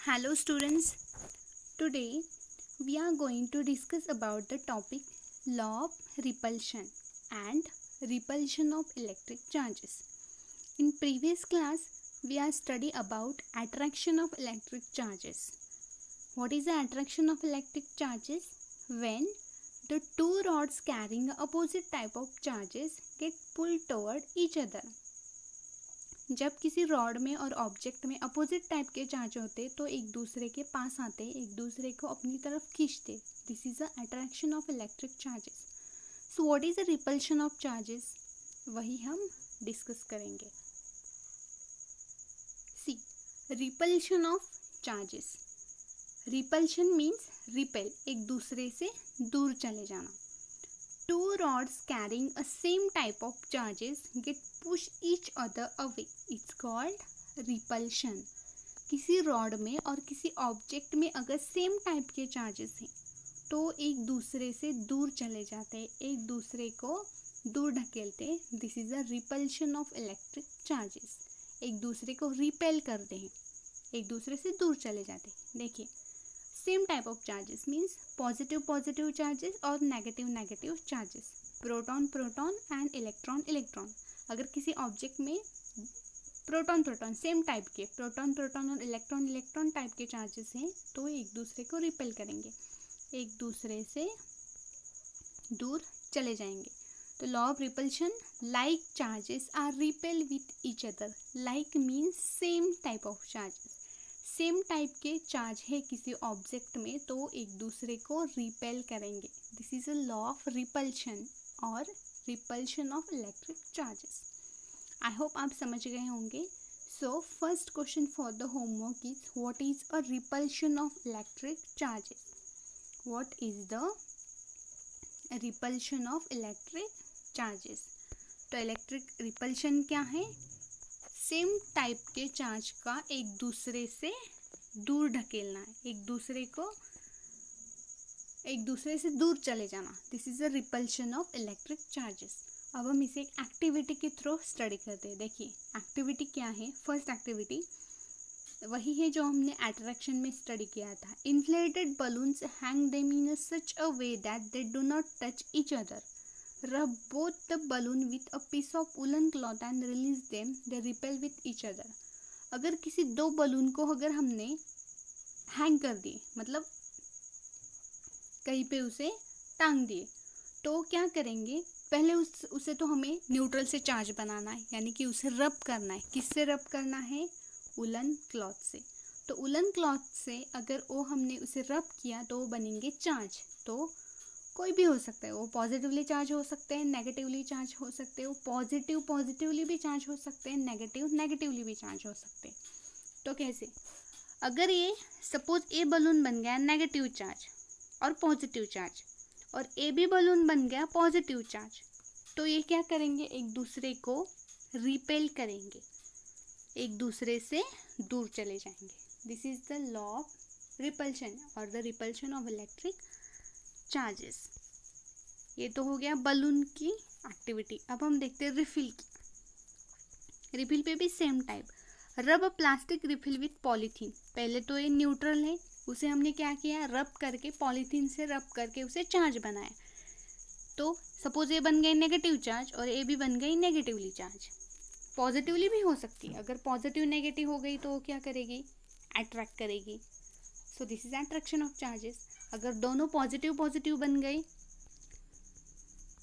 Hello students, today we are going to discuss about the topic law of repulsion and repulsion of electric charges. In previous class we are study about attraction of electric charges. What is the attraction of electric charges? When the two rods carrying opposite type of charges get pulled toward each other. जब किसी rod में और object में opposite type के charge होते तो एक दूसरे के पास आते, एक दूसरे को अपनी तरफ खींचते. This is the attraction of electric charges. So what is the repulsion of charges, वही हम डिस्कस करेंगे. See, repulsion of charges. Repulsion means repel, एक दूसरे से दूर चले जाना. Two rods carrying a same type of charges get push each other away. It's called repulsion. किसी रॉड में और किसी ऑब्जेक्ट में अगर सेम टाइप के चार्जेस हैं तो एक दूसरे से दूर चले जाते हैं, एक दूसरे को दूर ढकेलते. This is a repulsion of electric charges. एक दूसरे को रिपेल करते हैं, एक दूसरे से दूर चले जाते हैं. देखिए, same type of charges means positive charges और negative charges. Proton and electron. अगर किसी ऑब्जेक्ट में प्रोटॉन सेम टाइप के प्रोटॉन और इलेक्ट्रॉन टाइप के चार्जेस हैं तो एक दूसरे को रिपेल करेंगे, एक दूसरे से दूर चले जाएंगे. तो law of repulsion, like charges are repel with each other. Like means same type of charges. Same type के चार्ज है किसी ऑब्जेक्ट में तो एक दूसरे को रिपेल करेंगे. This is a law of repulsion और repulsion of electric charges. I hope आप समझ गए होंगे. So first question for the homework is what is a repulsion of electric charges. What is the repulsion of electric charges. तो electric repulsion क्या है? Same type के charge का एक दूसरे से दूर ढकेलना है, एक दूसरे से दूर चले जाना. This is a repulsion of electric charges. अब हम इसे एक एक्टिविटी के थ्रू स्टडी करते हैं. देखिए, एक्टिविटी क्या है. फर्स्ट एक्टिविटी वही है जो हमने अट्रैक्शन में स्टडी किया था. Inflated balloons hang them in such a way that they do not touch each other. Rub both the balloon with a piece of woolen cloth and release them. They repel with each other. अगर किसी दो balloon को अगर हमने hang कर दिए, मतलब कहीं पे उसे टांग दिए, तो क्या करेंगे? पहले उसे तो हमें न्यूट्रल से चार्ज बनाना है, यानी कि उसे रब करना है. किससे रब करना है? वुलन क्लॉथ से. तो वुलन क्लॉथ से अगर वो हमने उसे रब किया तो वो बनेंगे चार्ज. तो कोई भी हो सकता है, वो पॉजिटिवली चार्ज हो सकते हैं, नेगेटिवली चार्ज हो सकते हैं, वो पॉजिटिवली भी चार्ज हो सकते हैं, नेगेटिवली भी चार्ज हो सकते हैं. तो कैसे? अगर ये सपोज ए बलून बन गया नेगेटिव चार्ज और पॉजिटिव चार्ज, और ए भी बलून बन गया पॉजिटिव चार्ज, तो ये क्या करेंगे? एक दूसरे को रिपेल करेंगे, एक दूसरे से दूर चले जाएंगे. This is the law of repulsion और the repulsion of electric charges. ये तो हो गया बलून की एक्टिविटी. अब हम देखते हैं रिफिल की. रिफिल पे भी सेम टाइप. रब अ प्लास्टिक रिफिल विथ पॉलीथीन. पहले तो ये न्यूट्रल है, उसे हमने क्या किया? रब करके, पॉलीथीन से रब करके उसे चार्ज बनाया. तो सपोज ये बन गई नेगेटिव चार्ज और ये भी बन गई नेगेटिवली चार्ज. पॉजिटिवली भी हो सकती है. अगर पॉजिटिव नेगेटिव हो गई तो वो क्या करेगी? अट्रैक्ट करेगी. So this is attraction of charges. अगर दोनों पॉजिटिव बन गई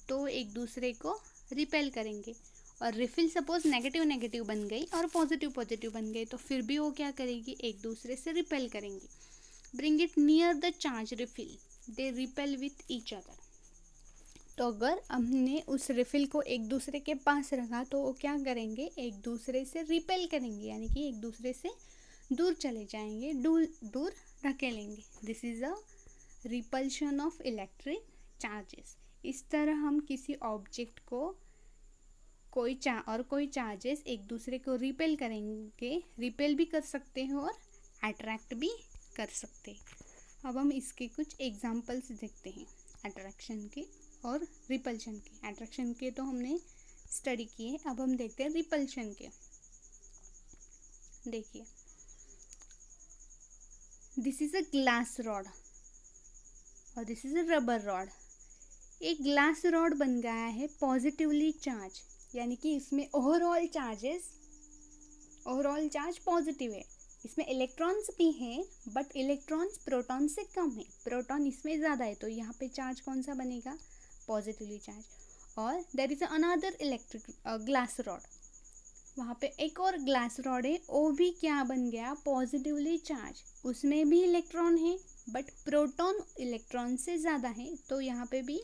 तो एक दूसरे को रिपेल करेंगे. और रिफिल सपोज नेगेटिव बन गई और पॉजिटिव बन गई तो फिर भी वो क्या करेगी? एक दूसरे से रिपेल करेंगी. Bring it near the charge refill, they repel with each other. तो अगर हमने उस रिफिल को एक दूसरे के पास रखा तो वो क्या करेंगे? एक दूसरे से रिपेल करेंगे, यानी कि एक दूसरे से दूर चले जाएंगे, दूर ढकेलेंगे. This is a repulsion of electric charges. इस तरह हम किसी ऑब्जेक्ट को कोई चार्जेस एक दूसरे को रिपेल करेंगे, रिपेल भी कर सकते हैं और अट्रैक्ट भी कर सकते हैं. अब हम इसके कुछ एग्जांपल्स देखते हैं अट्रैक्शन के और रिपल्शन के. अट्रैक्शन के तो हमने स्टडी किए, अब हम देखते हैं रिपल्शन के. देखिए, this is a glass rod और this is a rubber rod. एक ग्लास रॉड बन गया है पॉजिटिवली चार्ज, यानी कि इसमें ओवरऑल चार्ज पॉजिटिव है। इसमें इलेक्ट्रॉन्स भी हैं बट इलेक्ट्रॉन्स प्रोटॉन से कम है, प्रोटॉन इसमें ज़्यादा है, तो यहाँ पे चार्ज कौन सा बनेगा, पॉजिटिवली चार्ज। और there is another electric glass rod, वहाँ पे एक और ग्लास रॉड है, वो भी क्या बन गया, पॉजिटिवली चार्ज। उसमें भी इलेक्ट्रॉन है बट प्रोटॉन इलेक्ट्रॉन से ज़्यादा है, तो यहाँ पे भी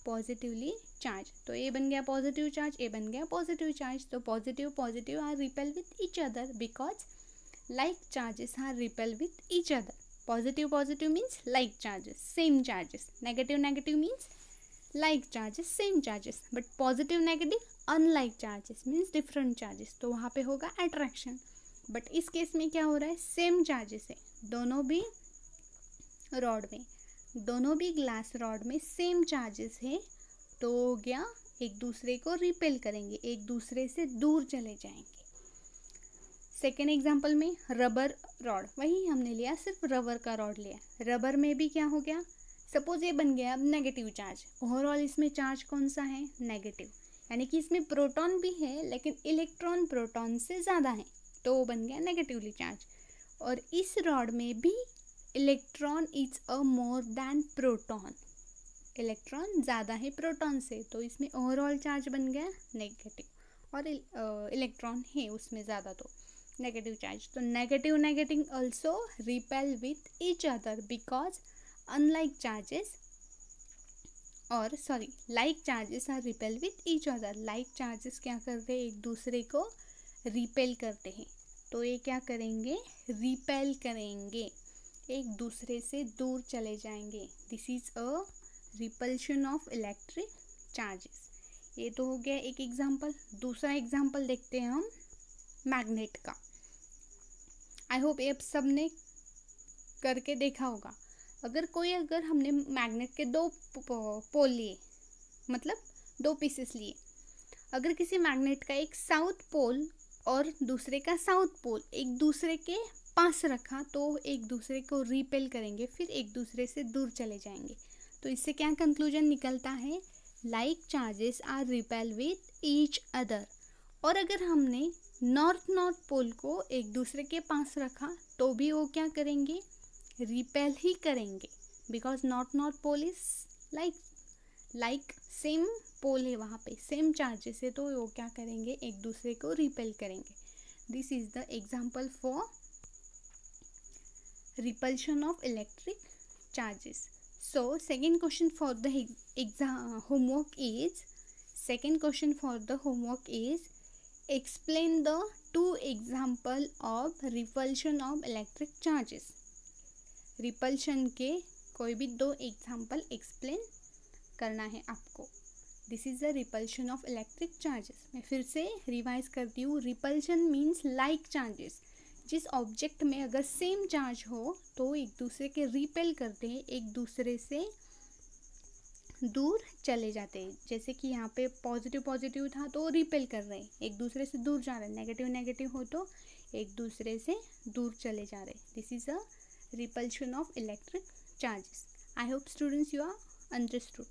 पॉजिटिवली चार्ज। तो ए बन गया पॉजिटिव चार्ज, ए बन गया पॉजिटिव चार्ज। तो positive are repel with each other because like charges are repel with each other. Positive means like charges, same charges. Negative means like charges, same charges. But positive unlike charges means different charges. तो वहाँ पे होगा attraction. But इस case में क्या हो रहा है, same charges है दोनों भी रॉड में, दोनों भी ग्लास रॉड में सेम चार्जेस है, तो हो गया एक दूसरे को रिपेल करेंगे, एक दूसरे से दूर चले जाएंगे। सेकेंड एग्जाम्पल में रबर रॉड, वही हमने लिया, सिर्फ रबर का रॉड लिया। रबर में भी क्या हो गया, सपोज ये बन गया अब नेगेटिव चार्ज, ओवरऑल इसमें चार्ज कौन सा है, नेगेटिव, यानी कि इसमें प्रोटॉन भी है लेकिन इलेक्ट्रॉन प्रोटॉन से ज़्यादा है, तो वो बन गया नेगेटिवली चार्ज। और इस रॉड में भी electron is a more than proton, electron ज़्यादा है प्रोटॉन से, तो इसमें ओवरऑल चार्ज बन गया नेगेटिव, और इलेक्ट्रॉन है उसमें ज़्यादा, तो negative charge. So negative also repel with each other because unlike charges like charges are repel with each other. Like charges क्या करते हैं, एक दूसरे को repel करते हैं, तो ये क्या करेंगे, repel करेंगे, एक दूसरे से दूर चले जाएंगे। This is a repulsion of electric charges. ये तो हो गया एक एग्जाम्पल। दूसरा एग्जाम्पल देखते हैं हम मैग्नेट का। आई होप ये सब ने करके देखा होगा। अगर हमने मैग्नेट के दो पोल लिए, मतलब दो पीसेस लिए, अगर किसी मैग्नेट का एक साउथ पोल और दूसरे का साउथ पोल एक दूसरे के पास रखा, तो एक दूसरे को रिपेल करेंगे, फिर एक दूसरे से दूर चले जाएंगे। तो इससे क्या कंक्लूजन निकलता है, like charges are repel with each other. और अगर हमने नॉर्थ पोल को एक दूसरे के पास रखा, तो भी वो क्या करेंगे, रिपेल ही करेंगे, because north pole is like same pole है, वहाँ पे सेम चार्जेस है, तो वो क्या करेंगे, एक दूसरे को रिपेल करेंगे। This is the example for repulsion of electric charges. So second question for the homework is explain the two example of repulsion of electric charges. Repulsion के कोई भी दो एग्जाम्पल एक्सप्लेन करना है आपको। This is the repulsion of electric charges. मैं फिर से रिवाइज करती हूँ, रिपल्शन मीन्स लाइक चार्जेस, जिस ऑब्जेक्ट में अगर सेम चार्ज हो तो एक दूसरे के रिपेल करते हैं, एक दूसरे से दूर चले जाते हैं। जैसे कि यहाँ पे पॉजिटिव था तो रिपेल कर रहे हैं, एक दूसरे से दूर जा रहे हैं, नेगेटिव हो तो एक दूसरे से दूर चले जा रहे हैं। This is a repulsion of electric charges. I hope students you are understood.